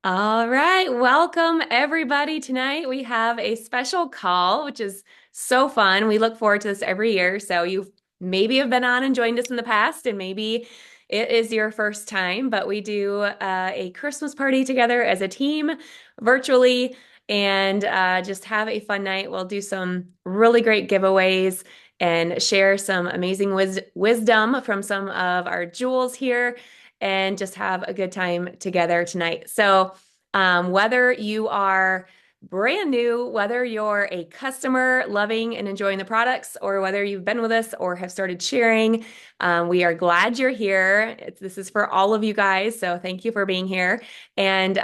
All right, welcome everybody. Tonight we have a special call, which is so fun. We look forward to this every year. So you maybe have been on and joined us in the past, and maybe it is your first time, but we do a Christmas party together as a team virtually and just have a fun night. We'll do some really great giveaways and share some amazing wisdom from some of our jewels here and just have a good time together tonight. So, whether you are brand new, whether you're a customer loving and enjoying the products, or whether you've been with us or have started sharing, we are glad you're here. This is for all of you guys. So, thank you for being here. And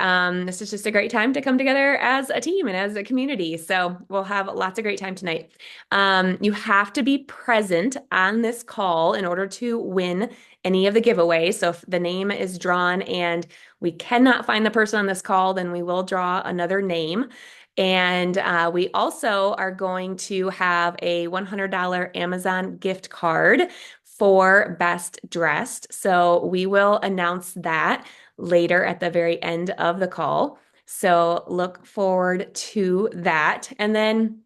this is just a great time to come together as a team and as a community. So, we'll have lots of great time tonight. You have to be present on this call in order to win any of the giveaways. So if the name is drawn and we cannot find the person on this call, then we will draw another name. And we also are going to have a $100 Amazon gift card for Best Dressed. So we will announce that later at the very end of the call. So look forward to that. And then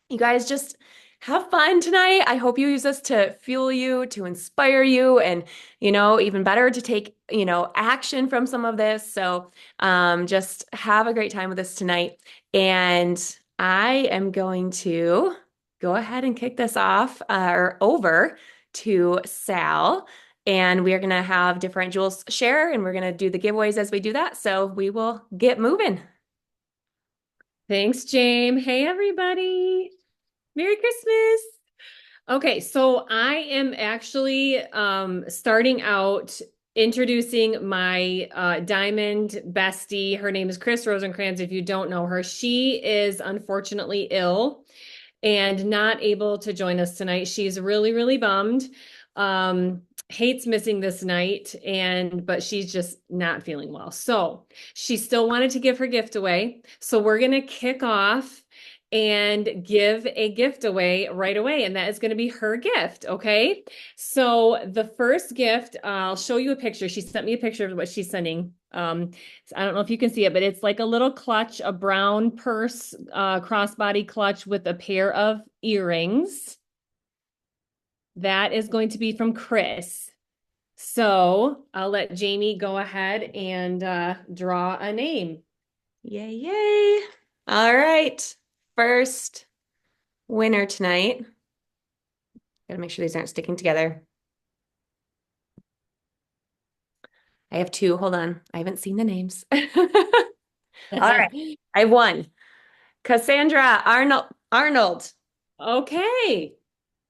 you guys just have fun tonight. I hope you use this to fuel you, to inspire you, and, even better to take, action from some of this. So just have a great time with us tonight. And I am going to go ahead and kick this off or over to Sal. And we are going to have different jewels share, and we're going to do the giveaways as we do that. So we will get moving. Thanks, James. Hey, everybody. Merry Christmas. Okay, so I am actually starting out introducing my diamond bestie. Her name is Chris Rosenkrantz. If you don't know her, she is unfortunately ill and not able to join us tonight. She's really, really bummed. Hates missing this night, but she's just not feeling well. So she still wanted to give her gift away. So we're gonna kick off and give a gift away right away. And that is going to be her gift. Okay. So the first gift, I'll show you a picture. She sent me a picture of what she's sending. I don't know if you can see it, but it's like a little clutch, a brown purse, crossbody clutch with a pair of earrings. That is going to be from Chris. So I'll let Jamie go ahead and draw a name. Yay, yay. All right. First winner tonight. Gotta make sure these aren't sticking together. I have two. Hold on. I haven't seen the names. All right. I have one. Cassandra Arnold. Okay.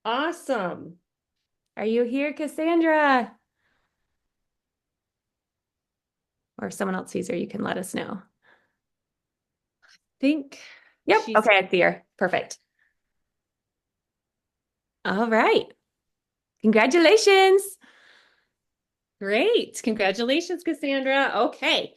Awesome. Are you here, Cassandra? Or if someone else sees her, you can let us know. Think Yep. she's Okay, I see her. Perfect. All right. Congratulations. great. Congratulations, Cassandra. Okay.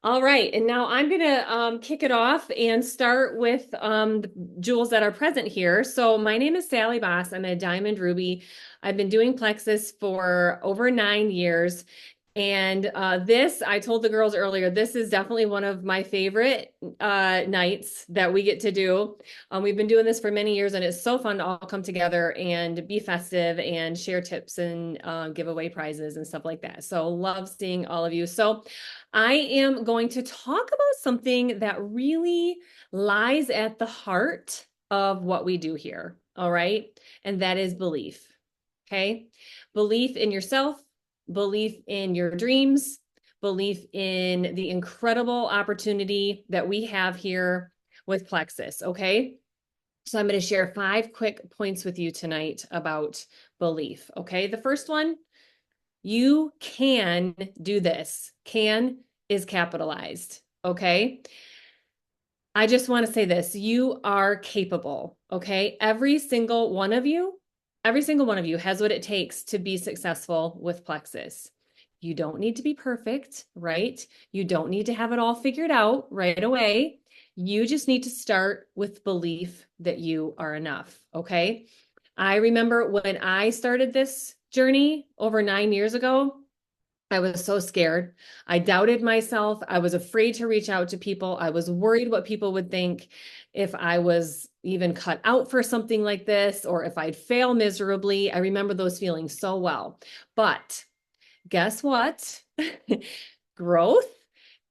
All right. And now I'm going to kick it off and start with the jewels that are present here. So my name is Sally Baas. I'm a diamond ruby. I've been doing plexus for over 9 years. And I told the girls earlier, this is definitely one of my favorite nights that we get to do. We've been doing this for many years, and it's so fun to all come together and be festive and share tips and give away prizes and stuff like that. So love seeing all of you. So I am going to talk about something that really lies at the heart of what we do here. All right. And that is belief. Okay. Belief in yourself, belief in your dreams, belief in the incredible opportunity that we have here with Plexus. Okay. So I'm going to share 5 quick points with you tonight about belief. Okay. The first one, you can do this. Can is capitalized. Okay. I just want to say this. You are capable. Okay. Every single one of you has what it takes to be successful with Plexus. You don't need to be perfect, right? You don't need to have it all figured out right away. You just need to start with belief that you are enough. Okay. I remember when I started this journey over 9 years ago, I was so scared. I doubted myself. I was afraid to reach out to people. I was worried what people would think if I was even cut out for something like this or if I'd fail miserably. I remember those feelings so well. But guess what? Growth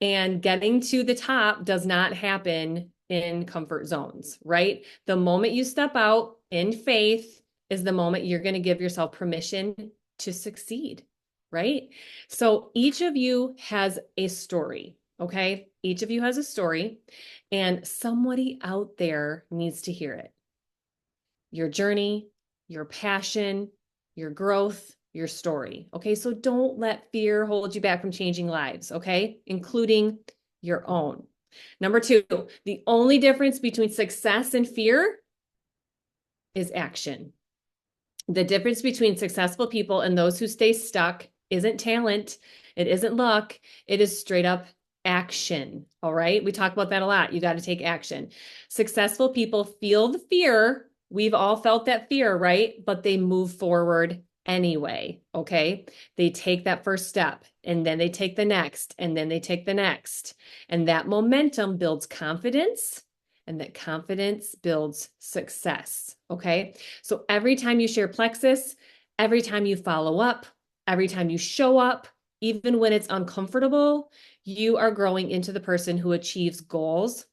and getting to the top does not happen in comfort zones, right? The moment you step out in faith is the moment you're going to give yourself permission to succeed, right? So each of you has a story, okay? Each of you has a story, and somebody out there needs to hear it. Your journey, your passion, your growth, your story. Okay, so don't let fear hold you back from changing lives, okay, including your own. Number two, the only difference between success and fear is action. The difference between successful people and those who stay stuck isn't talent, it isn't luck, it is straight up action. All right. We talk about that a lot. You got to take action. Successful people feel the fear. We've all felt that fear, right? But they move forward anyway. Okay. They take that first step and then they take the next and then they take the next. And that momentum builds confidence and that confidence builds success. Okay. So every time you share plexus, every time you follow up, every time you show up, even when it's uncomfortable, you are growing into the person who achieves goals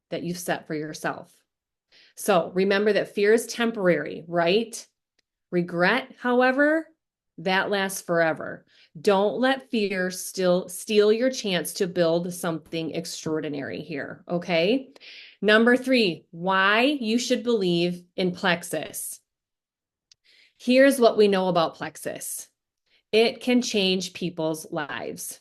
that you've set for yourself. So remember that fear is temporary, right? Regret, however, that lasts forever. Don't let fear still steal your chance to build something extraordinary here, okay? Number three, why you should believe in plexus. Here's what we know about plexus. It can change people's lives.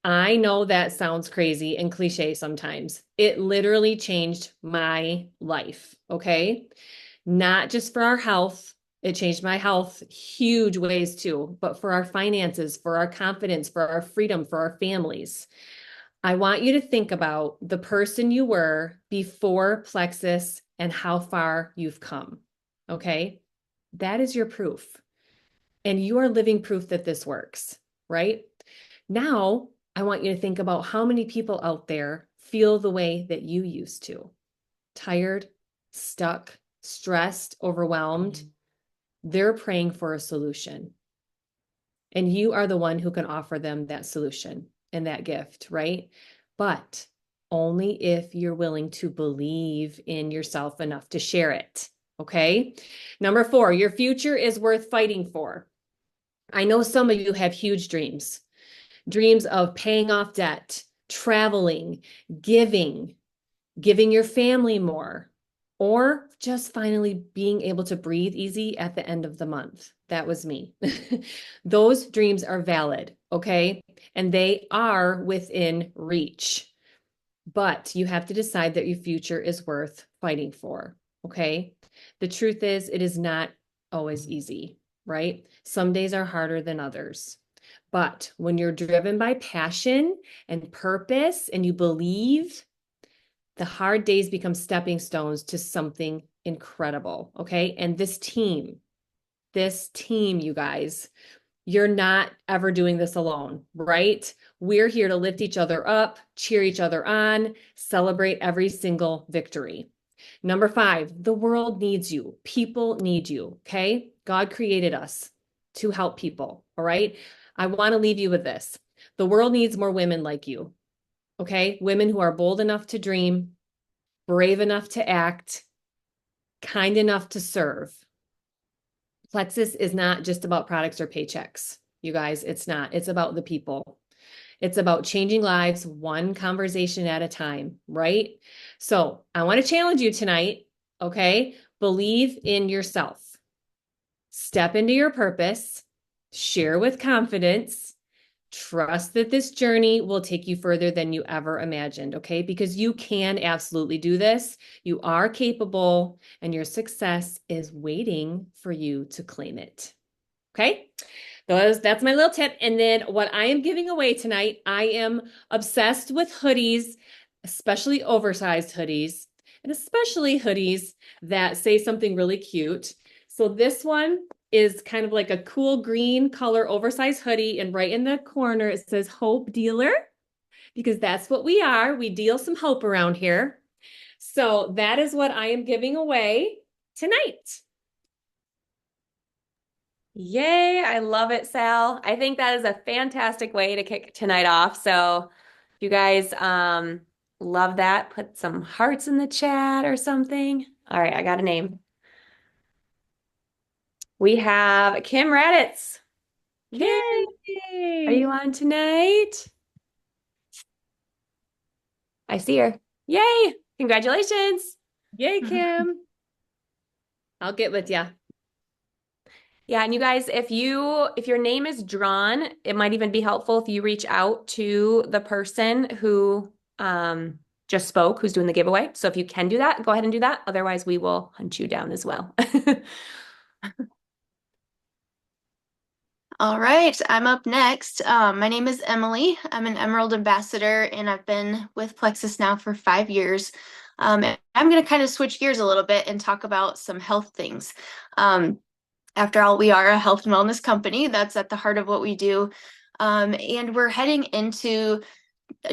I know that sounds crazy and cliche sometimes. It literally changed my life, okay? Not just for our health, it changed my health huge ways too, but for our finances, for our confidence, for our freedom, for our families. I want you to think about the person you were before plexus and how far you've come, okay? That is your proof. And you are living proof that this works, right? Now, I want you to think about how many people out there feel the way that you used to. Tired, stuck, stressed, overwhelmed. They're praying for a solution. And you are the one who can offer them that solution and that gift, right? But only if you're willing to believe in yourself enough to share it. Okay. Number four, your future is worth fighting for. I know some of you have huge dreams, dreams of paying off debt, traveling, giving your family more, or just finally being able to breathe easy at the end of the month. That was me. Those dreams are valid, okay? And they are within reach. But you have to decide that your future is worth fighting for, okay? The truth is, it is not always easy, right? Some days are harder than others. But when you're driven by passion and purpose and you believe, the hard days become stepping stones to something incredible. Okay. And this team, you guys, you're not ever doing this alone, right? We're here to lift each other up, cheer each other on, celebrate every single victory. Number five, the world needs you. People need you. Okay. God created us to help people. All right. I want to leave you with this. The world needs more women like you. Okay. Women who are bold enough to dream, brave enough to act, kind enough to serve. Plexus is not just about products or paychecks. You guys, it's not. It's about the people. It's about changing lives one conversation at a time, right? So I want to challenge you tonight, okay? Believe in yourself. Step into your purpose. Share with confidence. Trust that this journey will take you further than you ever imagined, okay? Because you can absolutely do this. You are capable, and your success is waiting for you to claim it, okay? That's my little tip. And then what I am giving away tonight, I am obsessed with hoodies, especially oversized hoodies, and especially hoodies that say something really cute. So this one is kind of like a cool green color oversized hoodie. And right in the corner, it says Hope Dealer, because that's what we are. We deal some hope around here. So that is what I am giving away tonight. Yay, I love it, Sal. I think that is a fantastic way to kick tonight off. So if you guys love that, put some hearts in the chat or something. All right, I got a name. We have Kim Raditz. Kim, are you Yay! on tonight? I see her. Yay! Congratulations. Yay, Kim. I'll get with ya. Yeah, and you guys, if your name is drawn, it might even be helpful if you reach out to the person who just spoke, who's doing the giveaway. So if you can do that, go ahead and do that. Otherwise, we will hunt you down as well. All right, I'm up next. My name is Emily. I'm an Emerald Ambassador, and I've been with Plexus now for 5 years. And I'm going to kind of switch gears a little bit and talk about some health things. After all, we are a health and wellness company. That's at the heart of what we do. And we're heading into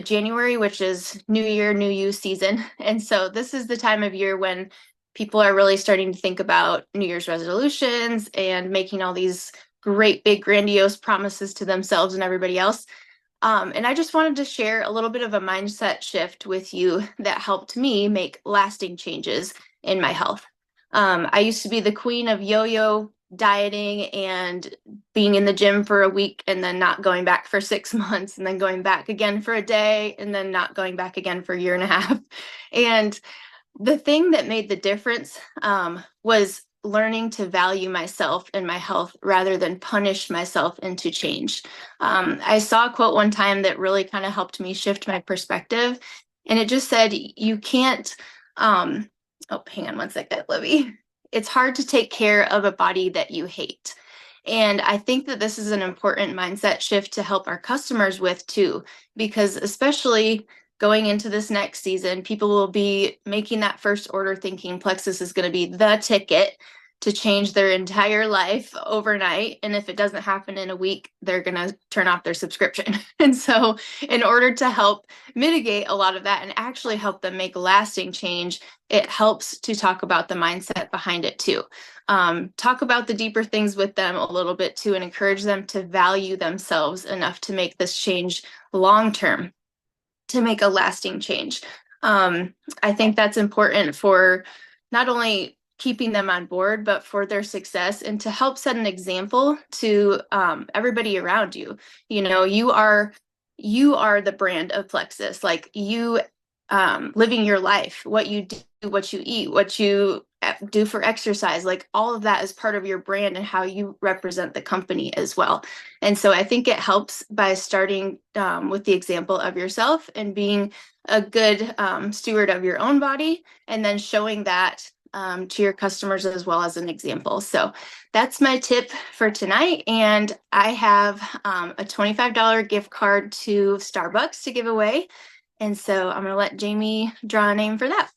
January, which is New Year, New You season. And so this is the time of year when people are really starting to think about New Year's resolutions and making all these great, big, grandiose promises to themselves and everybody else. And I just wanted to share a little bit of a mindset shift with you that helped me make lasting changes in my health. I used to be the queen of yo-yo dieting and being in the gym for a week and then not going back for 6 months and then going back again for a day and then not going back again for a year and a half. And the thing that made the difference was learning to value myself and my health rather than punish myself into change. I saw a quote one time that really kind of helped me shift my perspective. And it just said, you can't, oh, hang on one second, Libby. It's hard to take care of a body that you hate. And I think that this is an important mindset shift to help our customers with too, because especially going into this next season, people will be making that first order thinking Plexus is going to be the ticket to change their entire life overnight. And if it doesn't happen in a week, they're going to turn off their subscription. And so in order to help mitigate a lot of that and actually help them make lasting change, it helps to talk about the mindset behind it too. Talk about the deeper things with them a little bit too, and encourage them to value themselves enough to make this change long term, to make a lasting change. I think that's important for not only keeping them on board, but for their success and to help set an example to everybody around you. You know, you are the brand of Plexus. Like you living your life, what you do, what you eat, what you do for exercise, like all of that is part of your brand and how you represent the company as well. And so I think it helps by starting with the example of yourself and being a good steward of your own body, and then showing that to your customers as well as an example. So that's my tip for tonight. And I have a $25 gift card to Starbucks to give away. And so I'm going to let Jaime draw a name for that.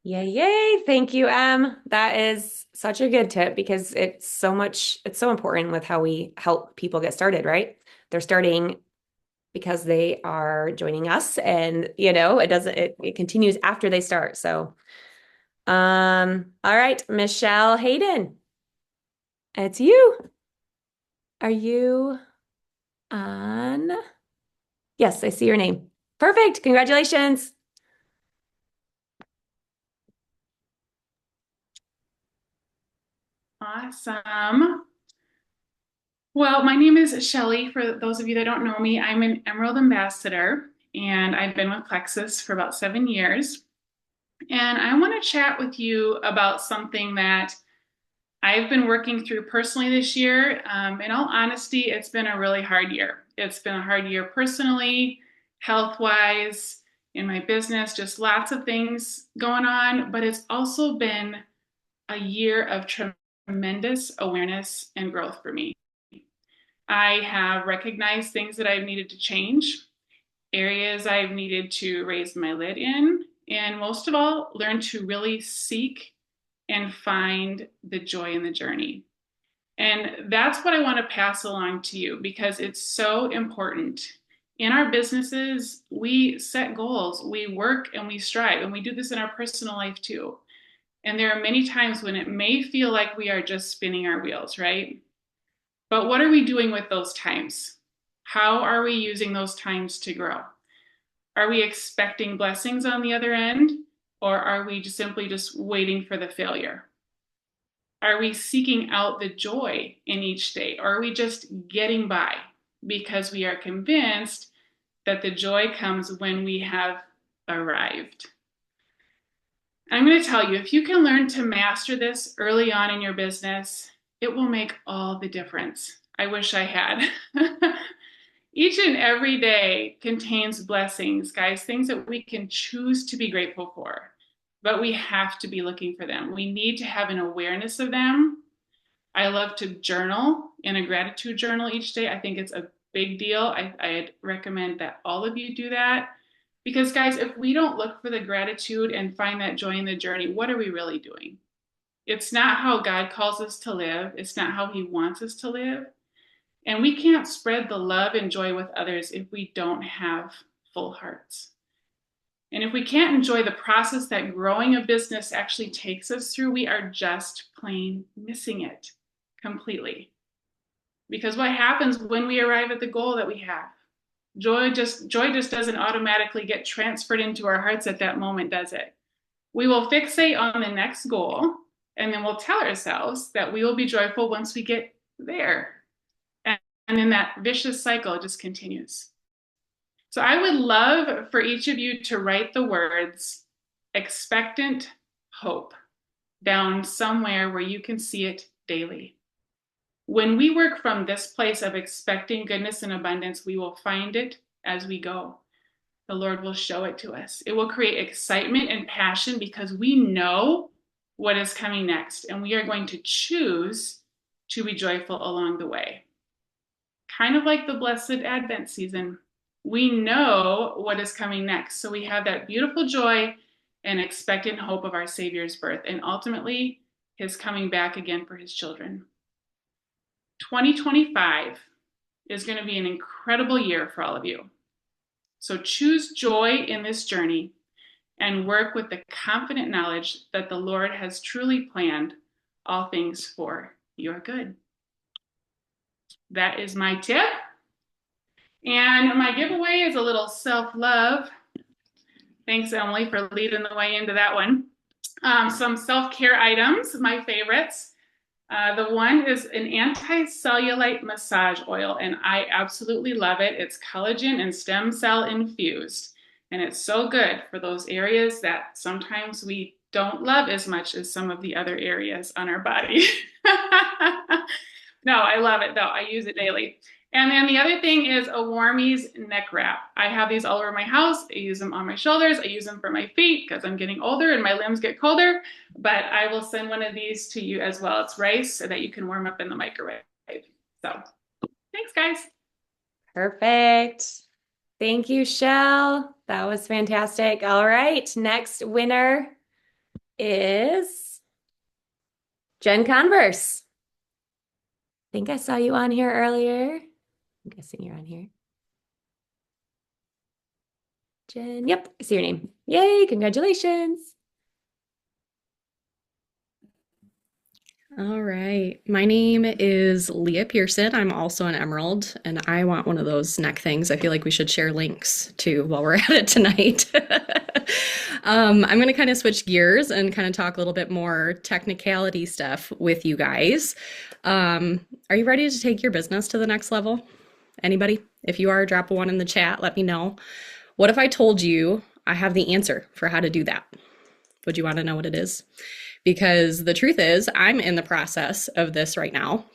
Yay, yay. Thank you, Em. That is such a good tip because it's so important with how we help people get started, right? They're starting because they are joining us and it continues after they start. So, all right, Michelle Hayden, it's you. Are you on? Yes, I see your name. Perfect. Congratulations. Awesome. Well, my name is Shelly. For those of you that don't know me, I'm an Emerald Ambassador, and I've been with Plexus for about 7 years. And I want to chat with you about something that I've been working through personally this year. In all honesty, it's been a really hard year. It's been a hard year personally, health-wise, in my business, just lots of things going on. But it's also been a year of tremendous awareness and growth for me. I have recognized things that I've needed to change, areas I've needed to raise my lid in, and most of all, learn to really seek and find the joy in the journey. And that's what I want to pass along to you because it's so important. In our businesses, we set goals, we work and we strive, and we do this in our personal life too. And there are many times when it may feel like we are just spinning our wheels, right? But what are we doing with those times? How are we using those times to grow? Are we expecting blessings on the other end, or are we just simply just waiting for the failure? Are we seeking out the joy in each day, or are we just getting by because we are convinced that the joy comes when we have arrived? I'm going to tell you, if you can learn to master this early on in your business, it will make all the difference. I wish I had. Each and every day contains blessings, guys, things that we can choose to be grateful for, but we have to be looking for them. We need to have an awareness of them. I love to journal in a gratitude journal each day. I think it's a big deal. I'd recommend that all of you do that. Because, guys, if we don't look for the gratitude and find that joy in the journey, what are we really doing? It's not how God calls us to live. It's not how He wants us to live. And we can't spread the love and joy with others if we don't have full hearts. And if we can't enjoy the process that growing a business actually takes us through, we are just plain missing it completely. Because what happens when we arrive at the goal that we have? Joy just doesn't automatically get transferred into our hearts at that moment, does it? We will fixate on the next goal, and then we'll tell ourselves that we will be joyful once we get there. And then that vicious cycle just continues. So I would love for each of you to write the words expectant hope down somewhere where you can see it daily. When we work from this place of expecting goodness and abundance, we will find it as we go. The Lord will show it to us. It will create excitement and passion because we know what is coming next, and we are going to choose to be joyful along the way. Kind of like the blessed Advent season. We know what is coming next, so we have that beautiful joy and expectant hope of our Savior's birth, and ultimately His coming back again for His children. 2025 is going to be an incredible year for all of you. So choose joy in this journey and work with the confident knowledge that the Lord has truly planned all things for your good. That is my tip. And my giveaway is a little self-love. Thanks, Emily, for leading the way into that one. Some self-care items, my favorites. The one is an anti-cellulite massage oil, and I absolutely love it. It's collagen and stem cell infused, and it's so good for those areas that sometimes we don't love as much as some of the other areas on our body. No, I love it, though. I use it daily. And then the other thing is a Warmies neck wrap. I have these all over my house. I use them on my shoulders. I use them for my feet because I'm getting older and my limbs get colder. But I will send one of these to you as well. It's rice so that you can warm up in the microwave. So thanks, guys. Perfect. Thank you, Shell. That was fantastic. All right. Next winner is Jen Converse. I think I saw you on here earlier. I'm guessing you're on here. Jen, yep, I see your name. Yay, congratulations. All right. My name is Leah Pearson. I'm also an Emerald, and I want one of those neck things. I feel like we should share links to while we're at it tonight. I'm going to kind of switch gears and kind of talk a little bit more technicality stuff with you guys. Are you ready to take your business to the next level? Anybody? If you are, drop a one in the chat. Let me know. What if I told you I have the answer for how to do that? Would you want to know what it is? Because the truth is, I'm in the process of this right now.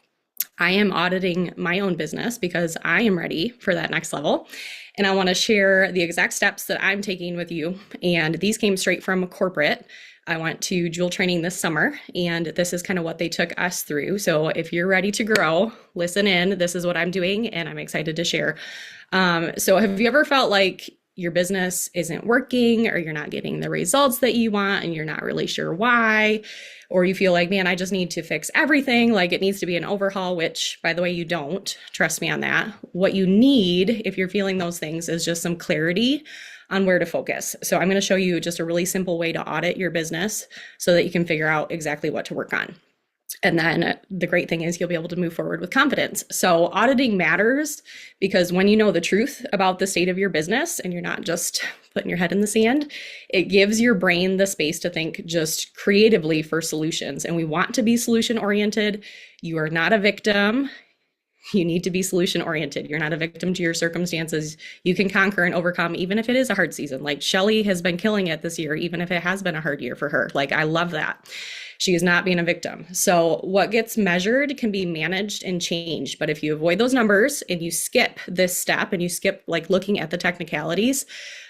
I am auditing my own business because I am ready for that next level. And I want to share the exact steps that I'm taking with you. And these came straight from corporate. I went to Jewel training this summer, and this is kind of what they took us through. So if you're ready to grow, listen in. This is what I'm doing, and I'm excited to share. So have you ever felt like your business isn't working, or you're not getting the results that you want and you're not really sure why, or you feel like, man, I just need to fix everything, like it needs to be an overhaul, which by the way, you don't, trust me on that. What you need, if you're feeling those things, is just some clarity on where to focus. So I'm going to show you just a really simple way to audit your business so that you can figure out exactly what to work on. And then the great thing is you'll be able to move forward with confidence. So auditing matters because when you know the truth about the state of your business and you're not just putting your head in the sand, it gives your brain the space to think just creatively for solutions. And we want to be solution oriented. You are not a victim. You need to be solution oriented. You're not a victim to your circumstances. You can conquer and overcome, even if it is a hard season. Like Shelly has been killing it this year, even if it has been a hard year for her. Like, I love that. She is not being a victim. So what gets measured can be managed and changed. But if you avoid those numbers and you skip this step and you skip like looking at the technicalities,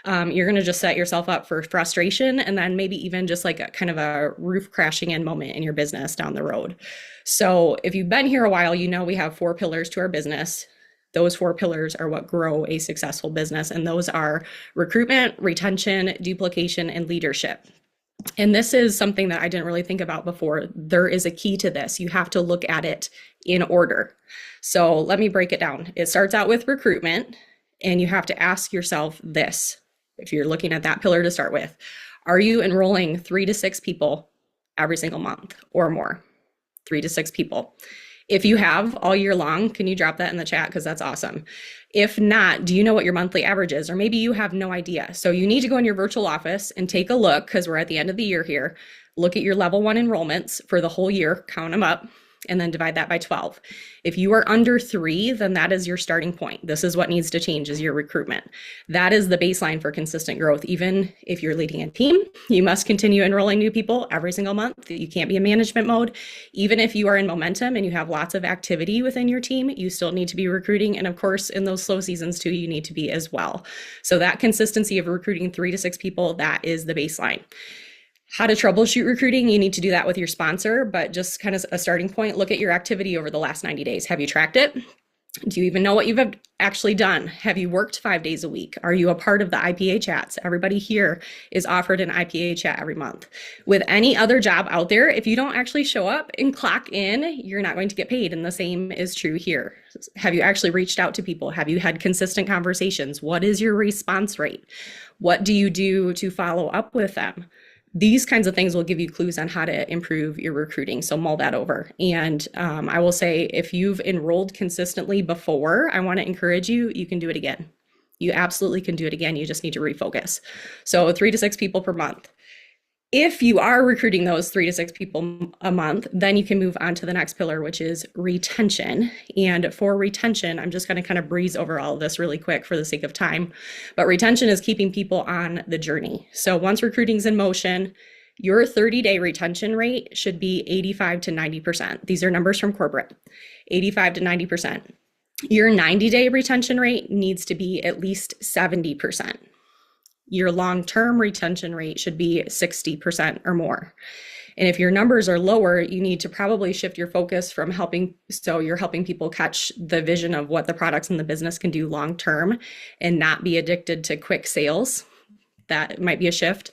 you're going to just set yourself up for frustration and then maybe even just like a kind of a roof crashing in moment in your business down the road. So if you've been here a while, you know we have 4 pillars to our business. Those 4 pillars are what grow a successful business. And those are recruitment, retention, duplication, and leadership. And this is something that I didn't really think about before. There is a key to this. You have to look at it in order. So let me break it down. It starts out with recruitment, and you have to ask yourself this. If you're looking at that pillar to start with, are you enrolling 3 to 6 people every single month or more? 3 to 6 people. If you have all year long, can you drop that in the chat? Because that's awesome. If not, do you know what your monthly average is? Or maybe you have no idea. So you need to go in your virtual office and take a look, because we're at the end of the year here. Look at your level 1 enrollments for the whole year, count them up, and then divide that by 12. If you are under 3, then that is your starting point. This is what needs to change, is your recruitment. That is the baseline for consistent growth. Even if you're leading a team, you must continue enrolling new people every single month. You can't be in management mode. Even if you are in momentum and you have lots of activity within your team, you still need to be recruiting. And of course, in those slow seasons too, you need to be as well. So that consistency of recruiting 3 to 6 people, that is the baseline. How to troubleshoot recruiting, you need to do that with your sponsor, but just kind of a starting point, look at your activity over the last 90 days. Have you tracked it? Do you even know what you've actually done? Have you worked 5 days a week? Are you a part of the IPA chats? Everybody here is offered an IPA chat every month. With any other job out there, if you don't actually show up and clock in, you're not going to get paid. And the same is true here. Have you actually reached out to people? Have you had consistent conversations? What is your response rate? What do you do to follow up with them? These kinds of things will give you clues on how to improve your recruiting. So mull that over. And I will say, if you've enrolled consistently before, I want to encourage you, you can do it again. You absolutely can do it again. You just need to refocus. So 3 to 6 people per month. If you are recruiting those 3 to 6 people a month, then you can move on to the next pillar, which is retention. And for retention, I'm just going to kind of breeze over all of this really quick for the sake of time. But retention is keeping people on the journey. So once recruiting's in motion, your 30-day retention rate should be 85 to 90%. These are numbers from corporate, 85 to 90%. Your 90-day retention rate needs to be at least 70%. Your long-term retention rate should be 60% or more. And if your numbers are lower, you need to probably shift your focus from you're helping people catch the vision of what the products in the business can do long-term and not be addicted to quick sales. That might be a shift.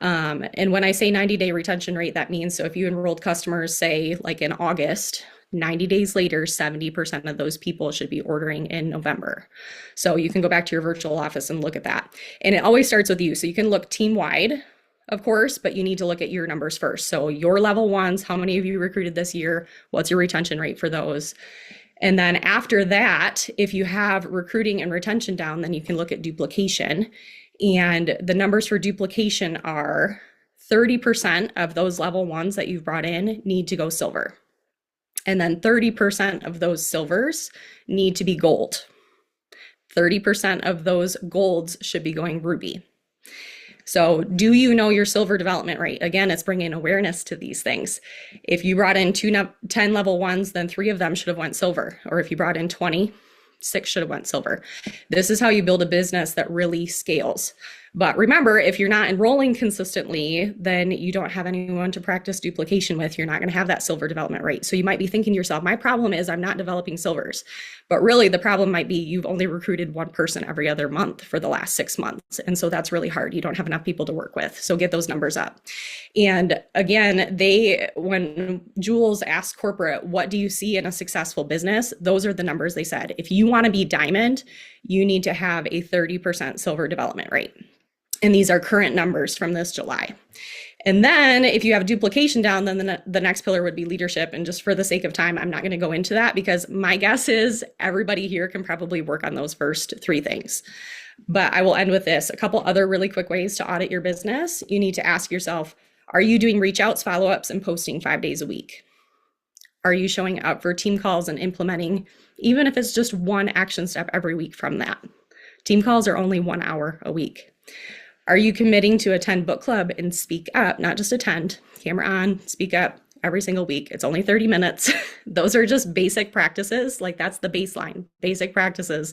And when I say 90-day retention rate, that means, so if you enrolled customers, say like in August, 90 days later, 70% of those people should be ordering in November. So you can go back to your virtual office and look at that. And it always starts with you. So you can look team-wide, of course, but you need to look at your numbers first. So your level 1s, how many of you recruited this year? What's your retention rate for those? And then after that, if you have recruiting and retention down, then you can look at duplication. And the numbers for duplication are 30% of those level 1s that you've brought in need to go silver. And then 30% of those silvers need to be gold. 30% of those golds should be going ruby. So do you know your silver development rate? Again, it's bringing awareness to these things. If you brought in 10 level 1s, then 3 of them should have went silver. Or if you brought in 20, 6 should have went silver. This is how you build a business that really scales. But remember, if you're not enrolling consistently, then you don't have anyone to practice duplication with. You're not going to have that silver development rate. So you might be thinking to yourself, my problem is I'm not developing silvers. But really, the problem might be you've only recruited one person every other month for the last 6 months. And so that's really hard. You don't have enough people to work with. So get those numbers up. And again, when Jules asked corporate, what do you see in a successful business? Those are the numbers they said. If you want to be diamond, you need to have a 30% silver development rate. And these are current numbers from this July. And then if you have duplication down, then the next pillar would be leadership. And just for the sake of time, I'm not going to go into that because my guess is everybody here can probably work on those first 3 things. But I will end with this. A couple other really quick ways to audit your business. You need to ask yourself, are you doing reach outs, follow-ups, and posting 5 days a week? Are you showing up for team calls and implementing, even if it's just one action step every week from that? Team calls are only 1 hour a week. Are you committing to attend book club and speak up, not just attend, camera on, speak up every single week? It's only 30 minutes. Those are just basic practices. Like that's the baseline, basic practices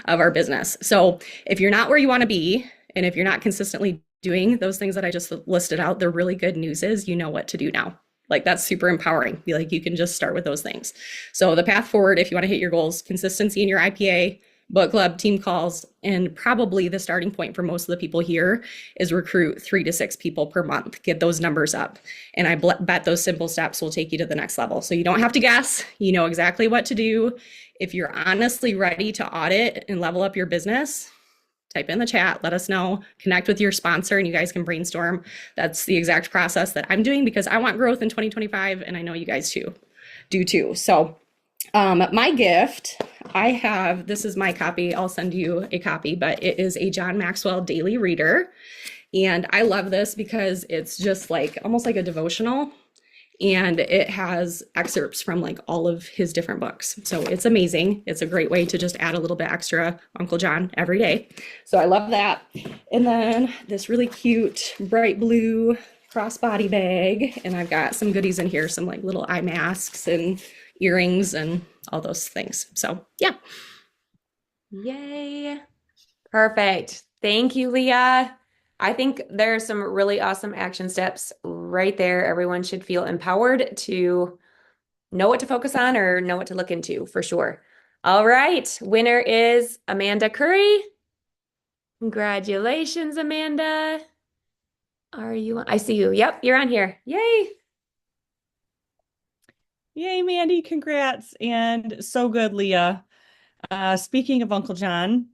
of our business. So if you're not where you want to be, and if you're not consistently doing those things that I just listed out, the really good news is you know what to do now. Like that's super empowering. Like you can just start with those things. So the path forward, if you want to hit your goals, consistency in your IPA, book club, team calls, and probably the starting point for most of the people here is recruit 3 to 6 people per month. Get those numbers up. And I bet those simple steps will take you to the next level. So you don't have to guess. You know exactly what to do. If you're honestly ready to audit and level up your business, type in the chat, let us know, connect with your sponsor, and you guys can brainstorm. That's the exact process that I'm doing because I want growth in 2025, and I know you guys do too. So my gift, this is my copy. I'll send you a copy, but it is a John Maxwell daily reader. And I love this because it's just like almost like a devotional. And it has excerpts from like all of his different books. So it's amazing. It's a great way to just add a little bit extra Uncle John every day. So I love that. And then this really cute bright blue crossbody bag. And I've got some goodies in here, some like little eye masks and earrings and all those things. So yeah. Yay. Perfect. Thank you, Leah. I think there are some really awesome action steps right there. Everyone should feel empowered to know what to focus on or know what to look into for sure. All right. Winner is Amanda Curry. Congratulations, Amanda. Are you on? I see you. Yep, you're on here. Yay. Yay, Mandy, congrats. And so good, Leah. Speaking of Uncle John,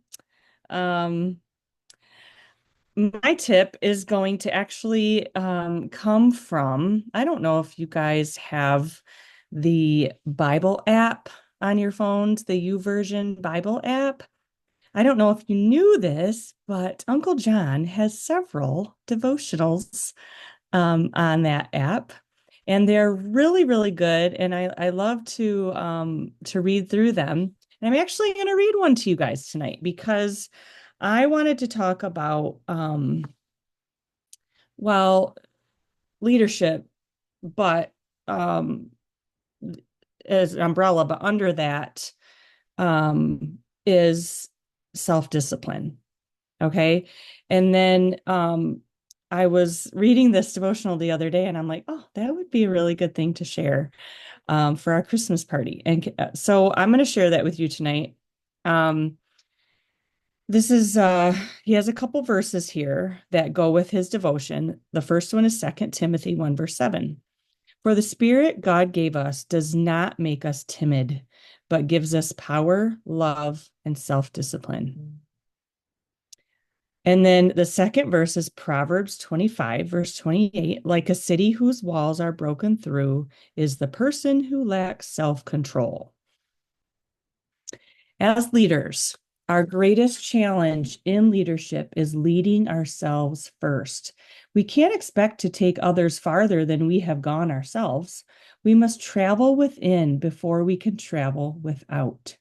my tip is going to actually come from, I don't know if you guys have the Bible app on your phones, the YouVersion Bible app. I don't know if you knew this, but Uncle John has several devotionals on that app. And they're really, really good. And I love to read through them. And I'm actually going to read one to you guys tonight because I wanted to talk about, leadership, but as an umbrella, but under that is self-discipline. Okay. And then I was reading this devotional the other day and I'm like, oh, that would be a really good thing to share for our Christmas party. And so I'm going to share that with you tonight. This is, he has a couple verses here that go with his devotion. The first one is 2 Timothy 1, verse 7. For the Spirit God gave us does not make us timid, but gives us power, love, and self-discipline. And then the second verse is Proverbs 25, verse 28. Like a city whose walls are broken through is the person who lacks self-control. As leaders, our greatest challenge in leadership is leading ourselves first. We can't expect to take others farther than we have gone ourselves. We must travel within before we can travel without.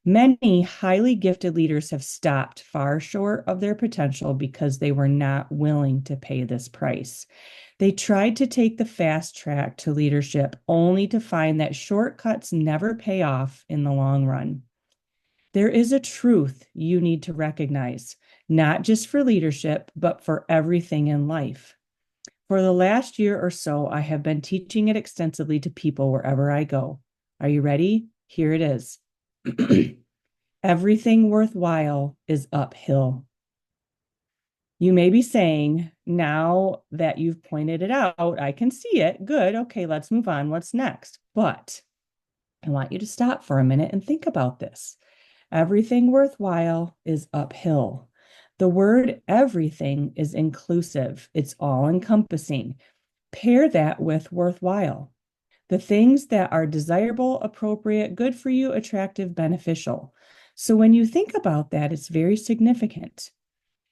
Many highly gifted leaders have stopped far short of their potential because they were not willing to pay this price. They tried to take the fast track to leadership only to find that shortcuts never pay off in the long run. There is a truth you need to recognize, not just for leadership, but for everything in life. For the last year or so, I have been teaching it extensively to people wherever I go. Are you ready? Here it is. Everything worthwhile is uphill. You may be saying, now that you've pointed it out, I can see it. Good. Okay, let's move on. What's next? But I want you to stop for a minute and think about this. Everything worthwhile is uphill. The word everything is inclusive, it's all encompassing. Pair that with worthwhile. The things that are desirable, appropriate, good for you, attractive, beneficial. So when you think about that, it's very significant.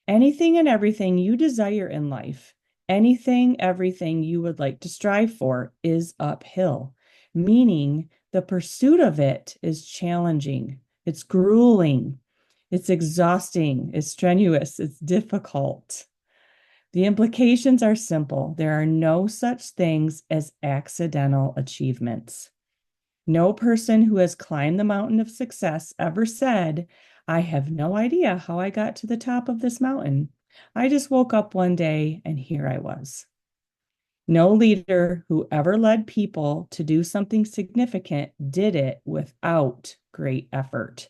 Anything and everything you desire in life, anything, everything you would like to strive for is uphill, meaning the pursuit of it is challenging, it's grueling, it's exhausting, it's strenuous, it's difficult. The implications are simple. There are no such things as accidental achievements. No person who has climbed the mountain of success ever said, I have no idea how I got to the top of this mountain. I just woke up one day and here I was. No leader who ever led people to do something significant did it without great effort.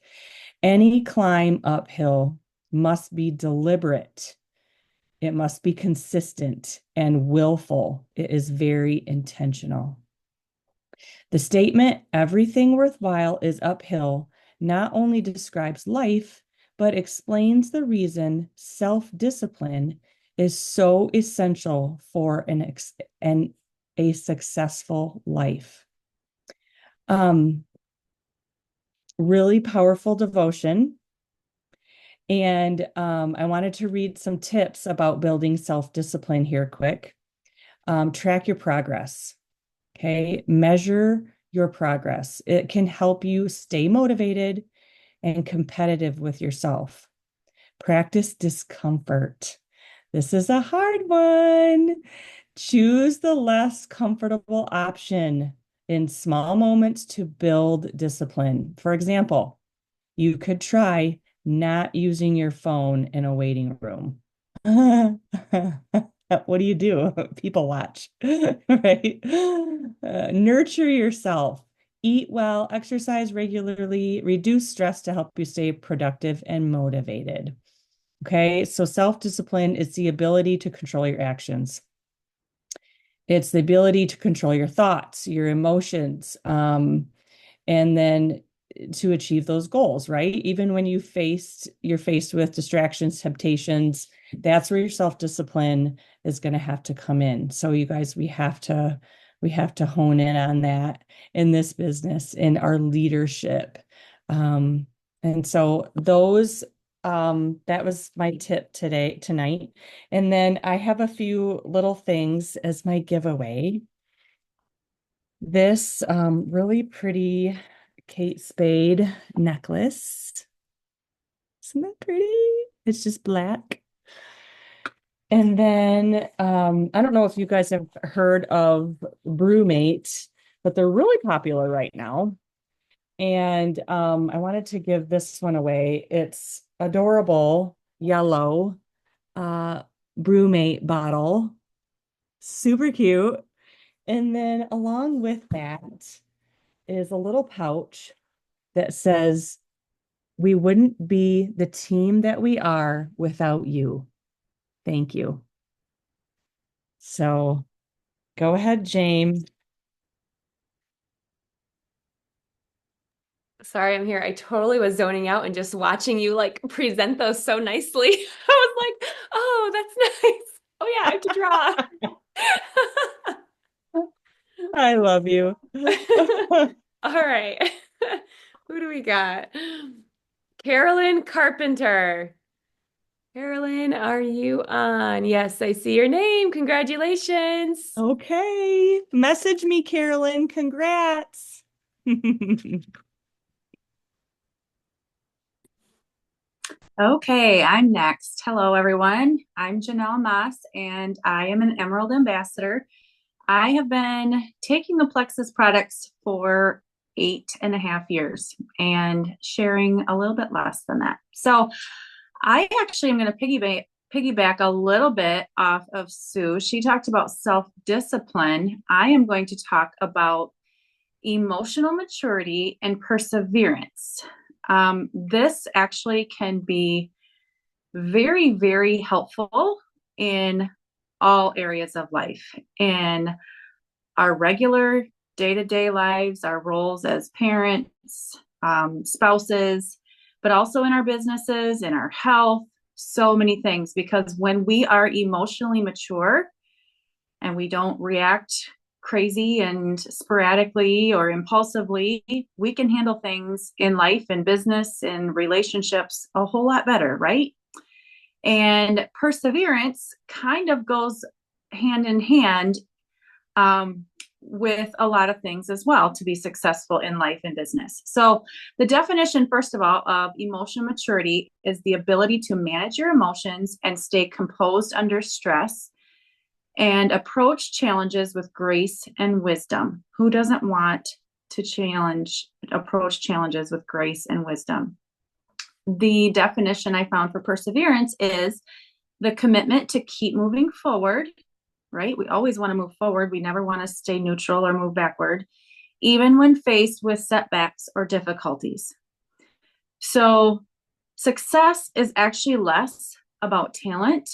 Any climb uphill must be deliberate. It must be consistent and willful. It is very intentional. The statement, everything worthwhile is uphill, not only describes life, but explains the reason self-discipline is so essential for a successful life. Really powerful devotion. And I wanted to read some tips about building self-discipline here quick. Track your progress. Okay, measure your progress. It can help you stay motivated and competitive with yourself. Practice discomfort. This is a hard one. Choose the less comfortable option in small moments to build discipline. For example, you could try not using your phone in a waiting room. What do you do? People watch, right? Nurture yourself. Eat well, exercise regularly, reduce stress to help you stay productive and motivated. Okay, so self-discipline is the ability to control your actions. It's the ability to control your thoughts, your emotions, and then to achieve those goals, right? Even when you're faced with distractions, temptations, that's where your self-discipline is going to have to come in. So you guys, we have to hone in on that in this business, in our leadership. And so that was my tip tonight. And then I have a few little things as my giveaway. This really pretty Kate Spade necklace. Isn't that pretty? It's just black. And then I don't know if you guys have heard of Brewmate, but they're really popular right now. And I wanted to give this one away. It's adorable yellow Brewmate bottle. Super cute. And then along with that is a little pouch that says, we wouldn't be the team that we are without you. Thank you. So go ahead, James. Sorry, I'm here. I totally was zoning out and just watching you like present those so nicely. I was like, oh, that's nice. Oh yeah, I have to draw. I love you. All right. Who do we got? Carolyn Carpenter. Carolyn, are you on? Yes, I see your name. Congratulations. Okay. Message me, Carolyn. Congrats. Okay, I'm next. Hello, everyone. I'm Janell Maas, and I am an Emerald Ambassador. I have been taking the Plexus products for 8.5 years and sharing a little bit less than that. So I actually am going to piggyback a little bit off of Sue. She talked about self-discipline. I am going to talk about emotional maturity and perseverance. This actually can be very, very helpful in all areas of life, in our regular day-to-day lives, our roles as parents, spouses, but also in our businesses, in our health, so many things. Because when we are emotionally mature and we don't react crazy and sporadically or impulsively, we can handle things in life and business and relationships a whole lot better, right? And perseverance kind of goes hand in hand with a lot of things as well to be successful in life and business. So the definition, first of all, of emotional maturity is the ability to manage your emotions and stay composed under stress and approach challenges with grace and wisdom. Who doesn't want to approach challenges with grace and wisdom? The definition I found for perseverance is the commitment to keep moving forward, right? We always want to move forward. We never want to stay neutral or move backward, even when faced with setbacks or difficulties. So success is actually less about talent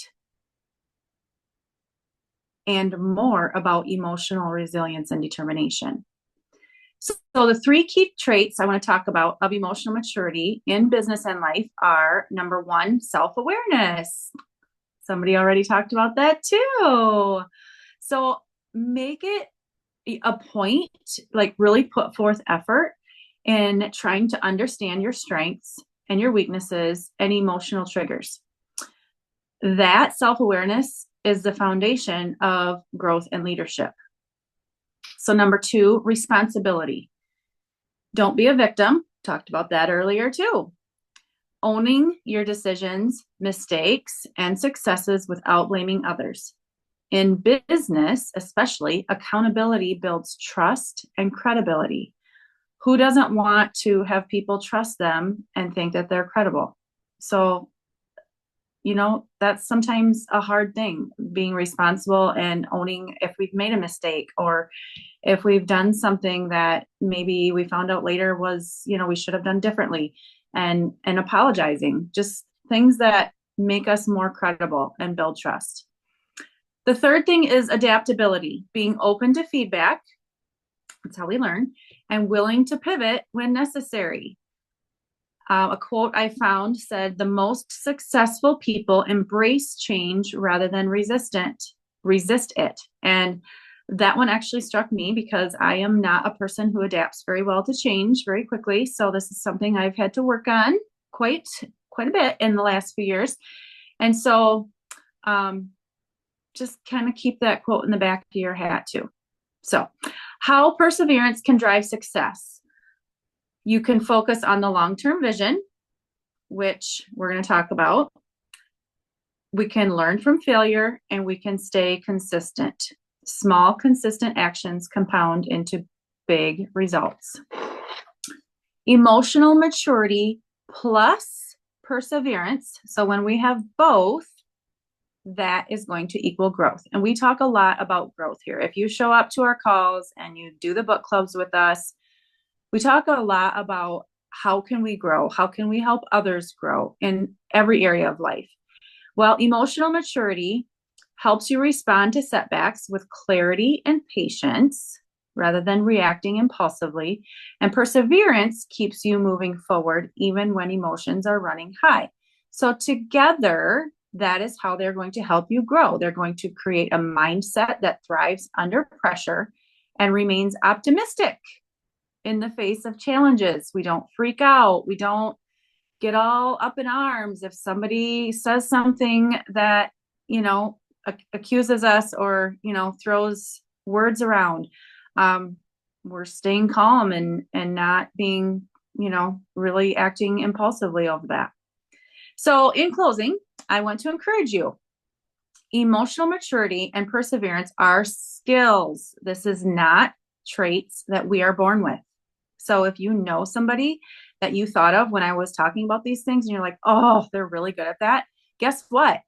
and more about emotional resilience and determination. So the three key traits I want to talk about of emotional maturity in business and life are, number one, self-awareness. Somebody already talked about that too. So make it a point, like really put forth effort in trying to understand your strengths and your weaknesses and emotional triggers. That self-awareness is the foundation of growth and leadership. So number two, responsibility. Don't be a victim. Talked about that earlier too. Owning your decisions, mistakes, and successes without blaming others. In business, especially, accountability builds trust and credibility. Who doesn't want to have people trust them and think that they're credible? So, that's sometimes a hard thing, being responsible and owning if we've made a mistake or if we've done something that maybe we found out later was, we should have done differently, and apologizing, just things that make us more credible and build trust. The third thing is adaptability, being open to feedback. That's how we learn, and willing to pivot when necessary. A quote I found said, "The most successful people embrace change rather than resist it." And that one actually struck me because I am not a person who adapts very well to change very quickly. So this is something I've had to work on quite a bit in the last few years. And so just kind of keep that quote in the back of your hat too. So how perseverance can drive success. You can focus on the long-term vision, which we're going to talk about. We can learn from failure and we can stay consistent. Small, consistent actions compound into big results. Emotional maturity plus perseverance. So when we have both, that is going to equal growth. And we talk a lot about growth here. If you show up to our calls and you do the book clubs with us, we talk a lot about how can we grow? How can we help others grow in every area of life? Well, emotional maturity helps you respond to setbacks with clarity and patience rather than reacting impulsively. And perseverance keeps you moving forward even when emotions are running high. So together, that is how they're going to help you grow. They're going to create a mindset that thrives under pressure and remains optimistic in the face of challenges. We don't freak out. We don't get all up in arms if somebody says something that, accuses us or, throws words around. We're staying calm and not being, really acting impulsively over that. So in closing, I want to encourage you. Emotional maturity and perseverance are skills. This is not traits that we are born with. So if you know somebody that you thought of when I was talking about these things and you're like, oh, they're really good at that, guess what?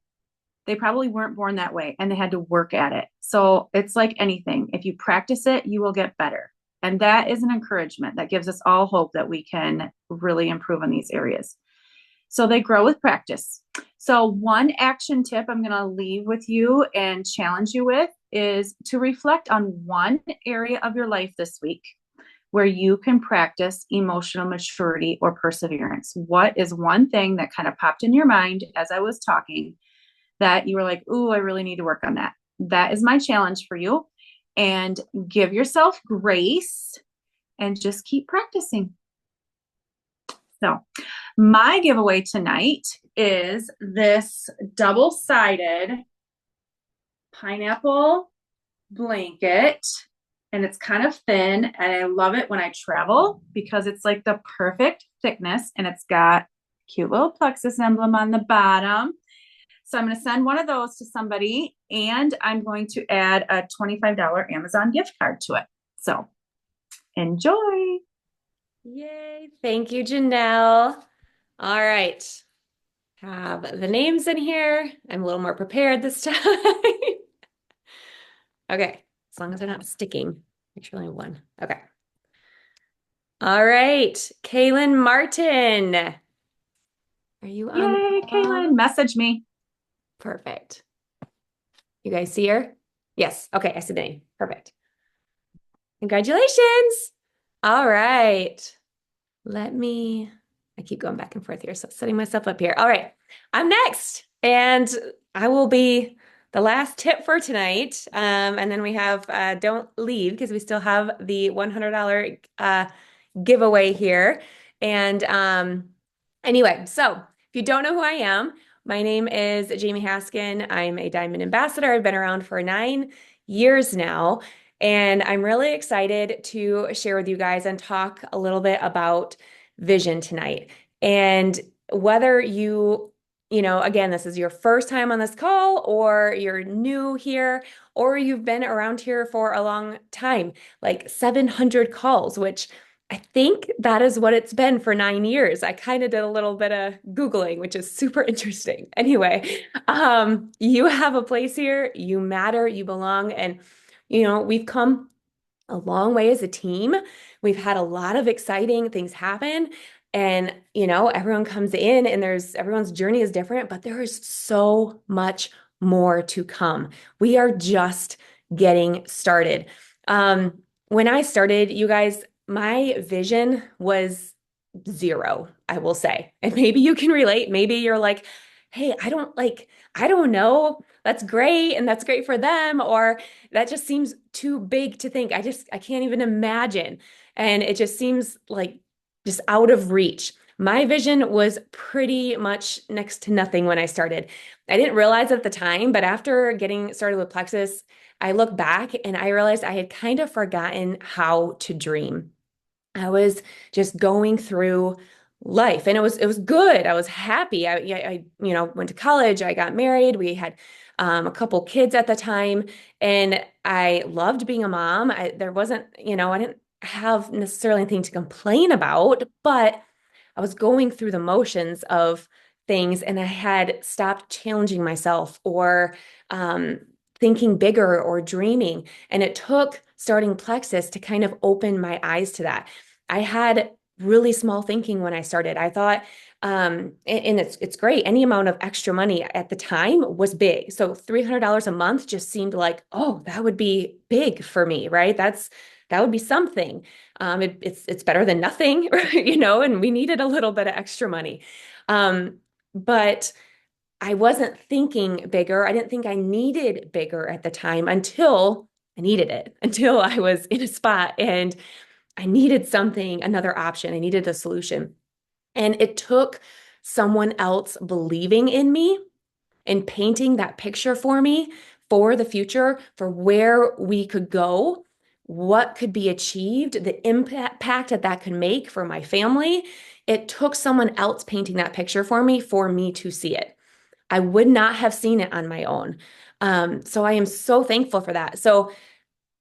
They probably weren't born that way and they had to work at it. So it's like anything. If you practice it, you will get better. And that is an encouragement that gives us all hope that we can really improve in these areas. So they grow with practice. So one action tip I'm going to leave with you and challenge you with is to reflect on one area of your life this week where you can practice emotional maturity or perseverance. What is one thing that kind of popped in your mind as I was talking that you were like, ooh, I really need to work on that? That is my challenge for you. And give yourself grace and just keep practicing. So my giveaway tonight is this double-sided pineapple blanket. And it's kind of thin. And I love it when I travel because it's like the perfect thickness. And it's got a cute little plexus emblem on the bottom. So I'm going to send one of those to somebody. And I'm going to add a $25 Amazon gift card to it. So enjoy. Yay. Thank you, Janell. All right. Have the names in here. I'm a little more prepared this time. Okay. As long as they're not sticking. Make sure I only have one. Okay. All right. Kaylin Martin. Are you on? Yay, Kaylin, message me. Perfect. You guys see her? Yes. Okay. I see the name. Perfect. Congratulations. All right. I keep going back and forth here, so setting myself up here. All right. I'm next, and I will be the last tip for tonight. And then we have don't leave because we still have the $100 giveaway here. And anyway, so if you don't know who I am, my name is Jaime Haskin. I'm a Diamond Ambassador. I've been around for 9 years now, and I'm really excited to share with you guys and talk a little bit about vision tonight. And whether again, this is your first time on this call, or you're new here, or you've been around here for a long time, like 700 calls, which I think that is what it's been for 9 years. I kind of did a little bit of Googling, which is super interesting. Anyway, you have a place here, you matter, you belong, and we've come a long way as a team. We've had a lot of exciting things happen. And, everyone comes in and everyone's journey is different, but there is so much more to come. We are just getting started. When I started, you guys, my vision was zero, I will say. And maybe you can relate. Maybe you're like, hey, I don't know. That's great. And that's great for them. Or that just seems too big to think. I can't even imagine. And it just seems like just out of reach. My vision was pretty much next to nothing when I started. I didn't realize at the time, but after getting started with Plexus, I look back and I realized I had kind of forgotten how to dream. I was just going through life, and it was good. I was happy. I went to college. I got married. We had a couple kids at the time, and I loved being a mom. There wasn't, I didn't have necessarily anything to complain about, but I was going through the motions of things, and I had stopped challenging myself or thinking bigger or dreaming. And it took starting Plexus to kind of open my eyes to that. I had really small thinking when I started. I thought, and it's great. Any amount of extra money at the time was big. So $300 a month just seemed like, oh, that would be big for me, right? That would be something. It's better than nothing, and we needed a little bit of extra money. But I wasn't thinking bigger. I didn't think I needed bigger at the time until I needed it, until I was in a spot and I needed something, another option. I needed a solution. And it took someone else believing in me and painting that picture for me for the future, for where we could go, what could be achieved, the impact that could make for my family. It took someone else painting that picture for me to see it. I would not have seen it on my own. So I am so thankful for that. So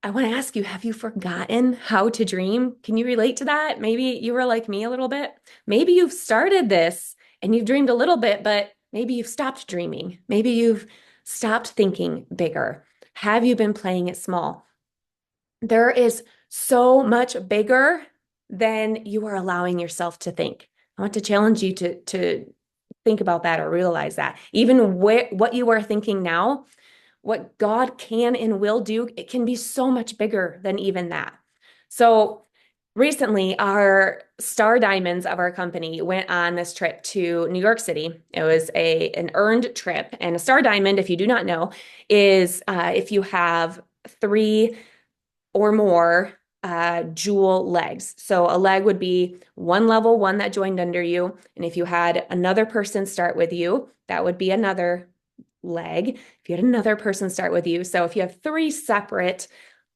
I want to ask you, have you forgotten how to dream? Can you relate to that? Maybe you were like me a little bit. Maybe you've started this and you've dreamed a little bit, but maybe you've stopped dreaming. Maybe you've stopped thinking bigger. Have you been playing it small? There is so much bigger than you are allowing yourself to think. I want to challenge you to think about that or realize that. Even what you are thinking now, what God can and will do, it can be so much bigger than even that. So recently, our star diamonds of our company went on this trip to New York City. It was an earned trip. And a star diamond, if you do not know, is if you have three or more jewel legs. So a leg would be one level one that joined under you. And if you had another person start with you, that would be another leg. If you had another person start with you. So if you have three separate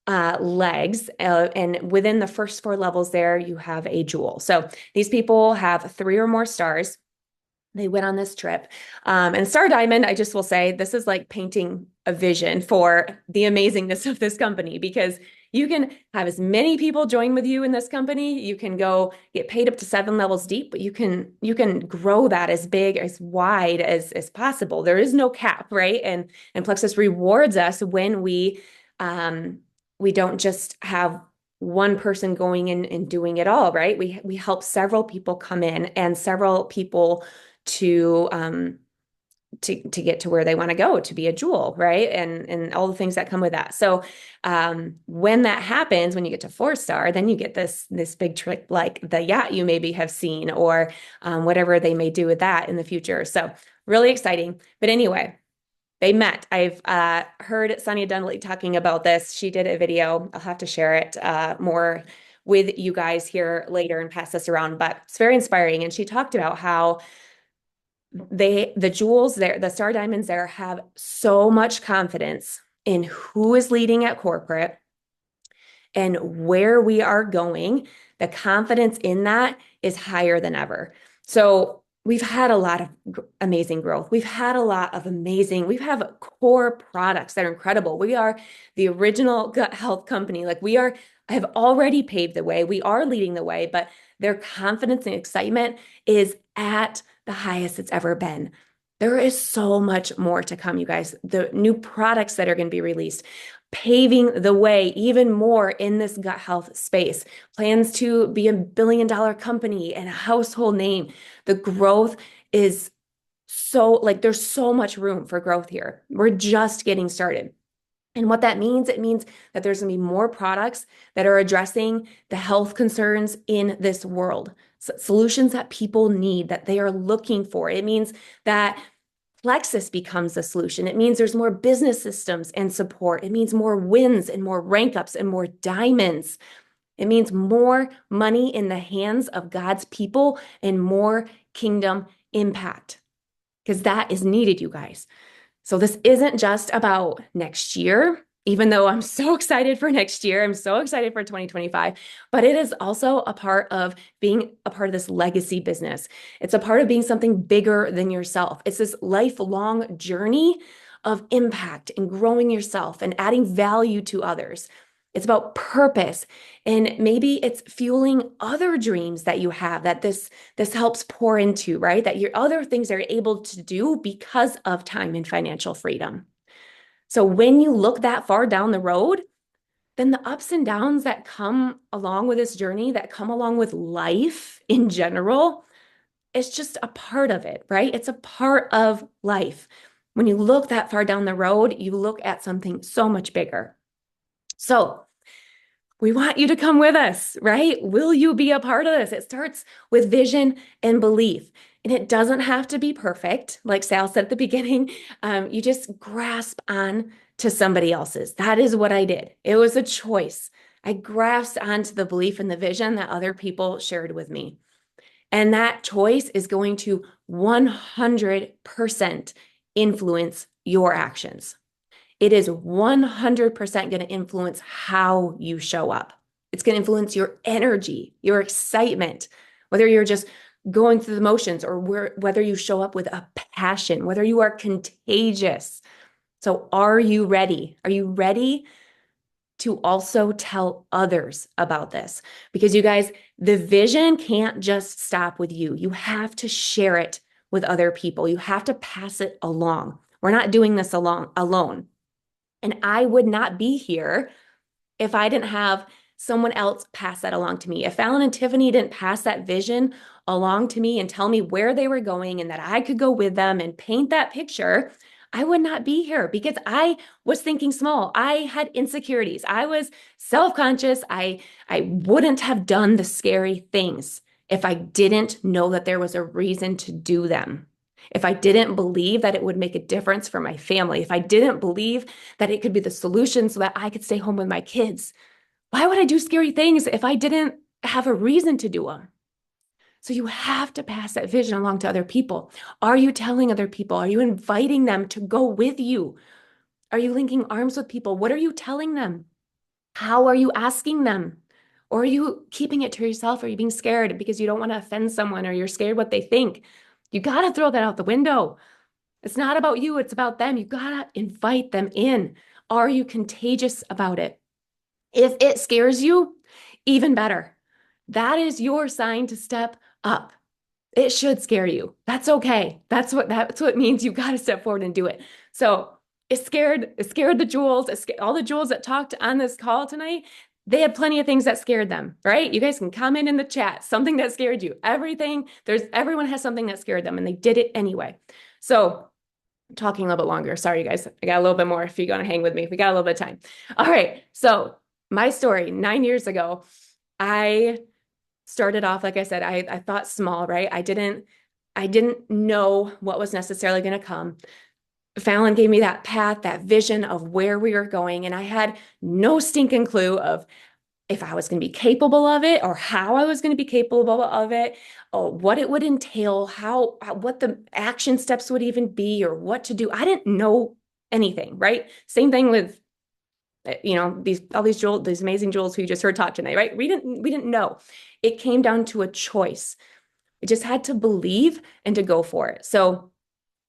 legs, and within the first four levels there, you have a jewel. So these people have three or more stars. They went on this trip. And Star Diamond, I just will say, this is like painting a vision for the amazingness of this company, because you can have as many people join with you in this company. You can go get paid up to 7 levels deep, but you can grow that as big, as wide as possible. There is no cap, right? And Plexus rewards us when we don't just have one person going in and doing it all, right? We help several people come in and several people to get to where they want to go, to be a jewel, right? And all the things that come with that. So when that happens, when you get to 4-star, then you get this big trick like the yacht you maybe have seen, or whatever they may do with that in the future. So really exciting. But anyway, they met. I've heard Sonia Dunley talking about this. She did a video. I'll have to share it more with you guys here later and pass this around, but it's very inspiring. And she talked about how the jewels there, the star diamonds there, have so much confidence in who is leading at corporate and where we are going. The confidence in that is higher than ever. So we've had a lot of amazing growth. We have core products that are incredible. We are the original gut health company. Like have already paved the way. We are leading the way, but their confidence and excitement is at the highest it's ever been. There is so much more to come, you guys. The new products that are going to be released, paving the way even more in this gut health space, plans to be $1 billion company and a household name. The growth is there's so much room for growth here. We're just getting started. And what that means, it means that there's going to be more products that are addressing the health concerns in this world, solutions that people need, that they are looking for. It means that Plexus becomes the solution. It means there's more business systems and support. It means more wins and more rank ups and more diamonds. It means more money in the hands of God's people and more kingdom impact, because that is needed, you guys. So this isn't just about next year, even though I'm so excited for next year. I'm so excited for 2025, but it is also a part of being a part of this legacy business. It's a part of being something bigger than yourself. It's this lifelong journey of impact and growing yourself and adding value to others. It's about purpose, and maybe it's fueling other dreams that you have that this helps pour into, right? That your other things are able to do because of time and financial freedom. So when you look that far down the road, then the ups and downs that come along with this journey, that come along with life in general, it's just a part of it, right? It's a part of life. When you look that far down the road, you look at something so much bigger. So we want you to come with us, right? Will you be a part of this? It starts with vision and belief. And it doesn't have to be perfect. Like Sal said at the beginning, you just grasp on to somebody else's. That is what I did. It was a choice. I grasped onto the belief and the vision that other people shared with me. And that choice is going to 100% influence your actions. It is 100% going to influence how you show up. It's going to influence your energy, your excitement, whether you're just going through the motions or whether you show up with a passion, whether you are contagious. So are you ready? Are you ready to also tell others about this. Because you guys, the vision can't just stop with you. You have to share it with other people. You have to pass it along. We're not doing this alone. And I would not be here if I didn't have someone else pass that along to me. If Fallon and Tiffany didn't pass that vision along to me and tell me where they were going and that I could go with them and paint that picture, I would not be here because I was thinking small. I had insecurities. I was self-conscious. I wouldn't have done the scary things if I didn't know that there was a reason to do them. If I didn't believe that it would make a difference for my family, if I didn't believe that it could be the solution so that I could stay home with my kids, why would I do scary things if I didn't have a reason to do them? So you have to pass that vision along to other people. Are you telling other people? Are you inviting them to go with you? Are you linking arms with people? What are you telling them? How are you asking them? Or are you keeping it to yourself? Are you being scared because you don't want to offend someone or you're scared what they think? You got to throw that out the window. It's not about you, it's about them. You got to invite them in. Are you contagious about it? If it scares you, even better. That is your sign to step up. It should scare you. That's okay. That's what it means. You got to step forward and do it. So it scared the Jules, all the Jules that talked on this call tonight. They had plenty of things that scared them, right? You guys can comment in the chat, something that scared you. Everyone has something that scared them and they did it anyway. So talking a little bit longer. Sorry, you guys. I got a little bit more if you're going to hang with me. We got a little bit of time. All right. So my story, 9 years ago, I started off, like I said, I thought small, right? I didn't know what was necessarily going to come. Fallon gave me that path, that vision of where we were going. And I had no stinking clue of if I was going to be capable of it or how I was going to be capable of it, or what it would entail, what the action steps would even be, or what to do. I didn't know anything, right? Same thing with, these amazing Jules who you just heard talk tonight, right? We didn't know. It came down to a choice. I just had to believe and to go for it. So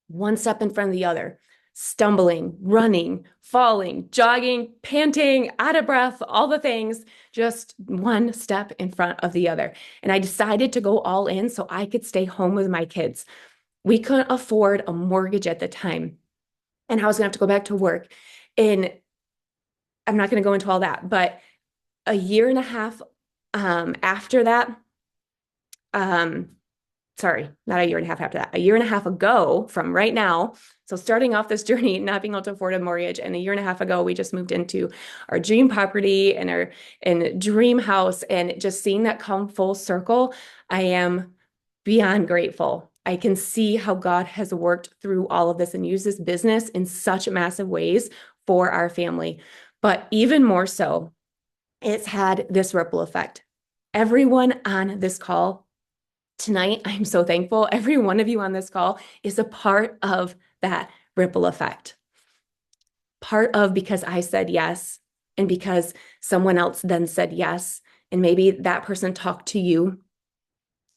one step in front of the other, stumbling, running, falling, jogging, panting, out of breath, all the things, just one step in front of the other. And I decided to go all in so I could stay home with my kids. We couldn't afford a mortgage at the time, and I was going to have to go back to work. And I'm not going to go into all that, but a year and a half after that, sorry, not a year and a half after that, a year and a half ago from right now. So starting off this journey, not being able to afford a mortgage, and a year and a half ago, we just moved into our dream property and our dream house, and just seeing that come full circle, I am beyond grateful. I can see how God has worked through all of this and used this business in such massive ways for our family. But even more so, it's had this ripple effect. Everyone on this call tonight, I'm so thankful. Every one of you on this call is a part of that ripple effect. Part of because I said yes, and because someone else then said yes, and maybe that person talked to you.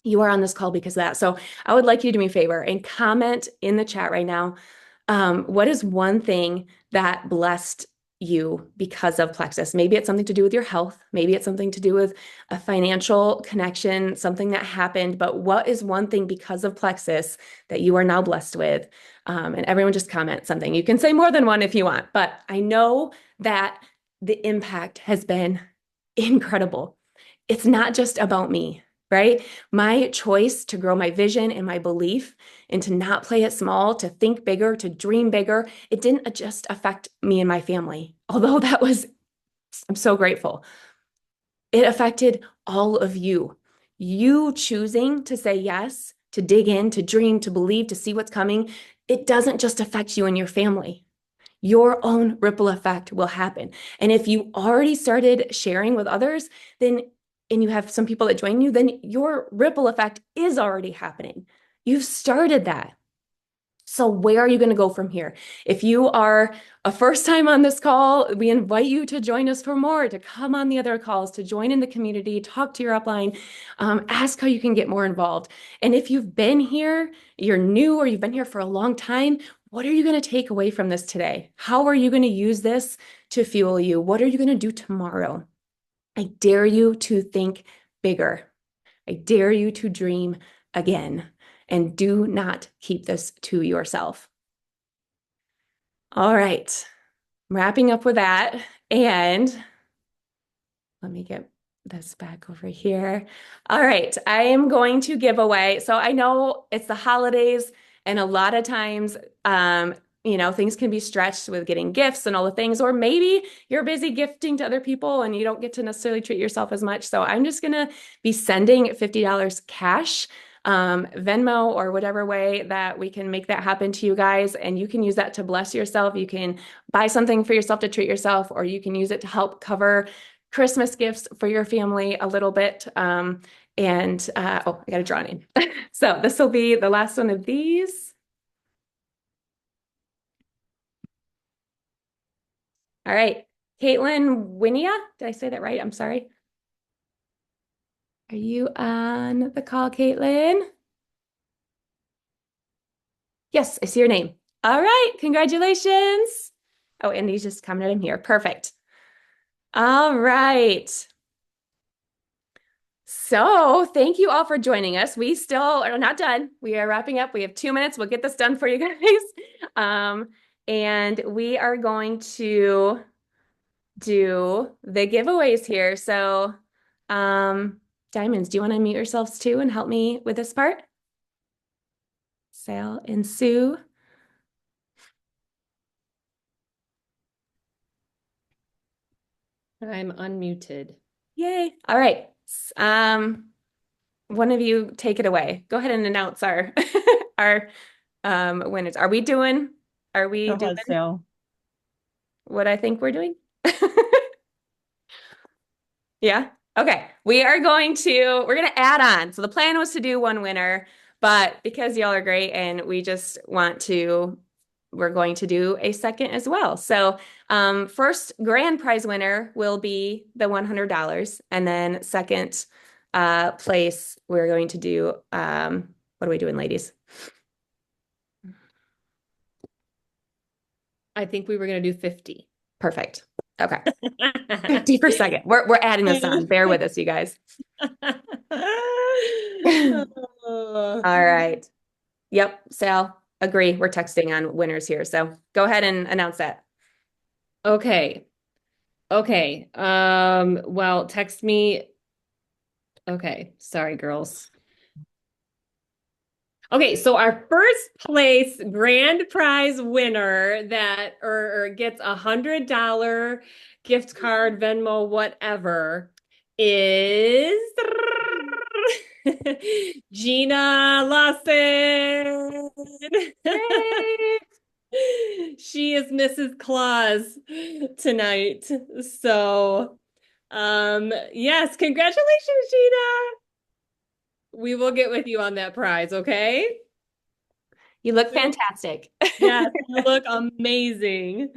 You are on this call because of that. So I would like you to do me a favor and comment in the chat right now. What is one thing that blessed you because of Plexus? Maybe it's something to do with your health. Maybe it's something to do with a financial connection, something that happened. But what is one thing because of Plexus that you are now blessed with? And everyone just comment something. You can say more than one if you want, but I know that the impact has been incredible. It's not just about me, right? My choice to grow my vision and my belief and to not play it small, to think bigger, to dream bigger, it didn't just affect me and my family. Although I'm so grateful. It affected all of you. You choosing to say yes, to dig in, to dream, to believe, to see what's coming. It doesn't just affect you and your family. Your own ripple effect will happen. And if you already started sharing with others, and you have some people that join you, then your ripple effect is already happening. You've started that. So where are you going to go from here? If you are a first time on this call, we invite you to join us for more, to come on the other calls, to join in the community, talk to your upline, ask how you can get more involved. And if you've been here, you're new, or you've been here for a long time, what are you going to take away from this today? How are you going to use this to fuel you? What are you going to do tomorrow? I dare you to think bigger. I dare you to dream again. And do not keep this to yourself. All right, I'm wrapping up with that. And let me get this back over here. All right, I am going to give away. So I know it's the holidays, and a lot of times, things can be stretched with getting gifts and all the things, or maybe you're busy gifting to other people and you don't get to necessarily treat yourself as much. So I'm just gonna be sending $50 cash, Venmo, or whatever way that we can make that happen to you guys. And you can use that to bless yourself. You can buy something for yourself to treat yourself, or you can use it to help cover Christmas gifts for your family a little bit. I got to draw a name. So this will be the last one of these. All right. Caitlin Winia, did I say that right? I'm sorry. Are you on the call, Caitlin? Yes, I see your name. All right. Congratulations. Oh, and he's just commented in here. Perfect. All right. So thank you all for joining us. We still are not done. We are wrapping up. We have 2 minutes. We'll get this done for you guys. And we are going to do the giveaways here. So, Diamonds, do you want to unmute yourselves too and help me with this part? Sal and Sue. I'm unmuted. Yay. All right. One of you take it away. Go ahead and announce our our winners. Are we doing Sal. what I think we're doing? Yeah. Okay. We're going to add on. So the plan was to do one winner, but because y'all are great and we're going to do a second as well. So first grand prize winner will be the $100. And then second place, we're going to do, what are we doing, ladies? I think we were going to do 50. Perfect. Okay. 50 per second. We're adding this on. Bear with us, you guys. All right. Yep, Sal, agree. We're texting on winners here. So go ahead and announce that. Okay. Well, text me. Okay. Sorry, girls. Okay, so our first place grand prize winner that or gets $100 gift card, Venmo, whatever, is Gina Lawson. She is Mrs. Claus tonight. So, yes, congratulations, Gina. We will get with you on that prize, okay? You look fantastic. Yes, you look amazing.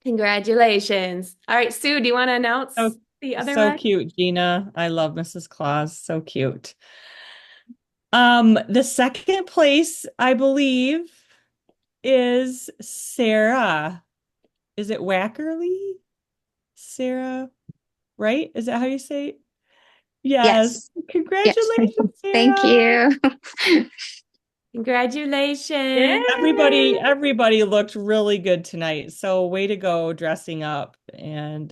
Congratulations. All right, Sue, do you want to announce the other So one? cute, Gina. I love Mrs. Claus. So cute. The second place, I believe, is Sarah. Is it Wackerly? Sarah, right? Is that how you say it? Yes. Congratulations, Sarah. Thank you. Congratulations. Everybody looked really good tonight. So way to go dressing up and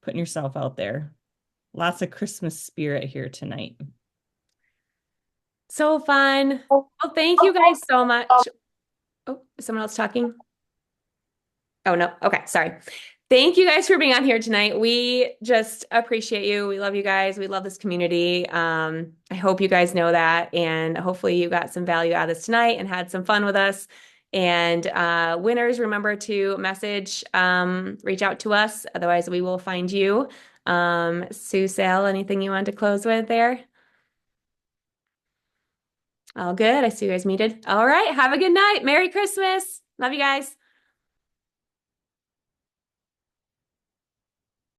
putting yourself out there. Lots of Christmas spirit here tonight. So fun. Well, thank you guys so much. Oh, is someone else talking? Oh, no. Okay, sorry. Thank you guys for being on here tonight. We just appreciate you. We love you guys. We love this community. I hope you guys know that. And hopefully you got some value out of this tonight and had some fun with us. And winners, remember to message, reach out to us. Otherwise, we will find you. Sue, Sal, anything you want to close with there? All good. I see you guys muted. All right. Have a good night. Merry Christmas. Love you guys.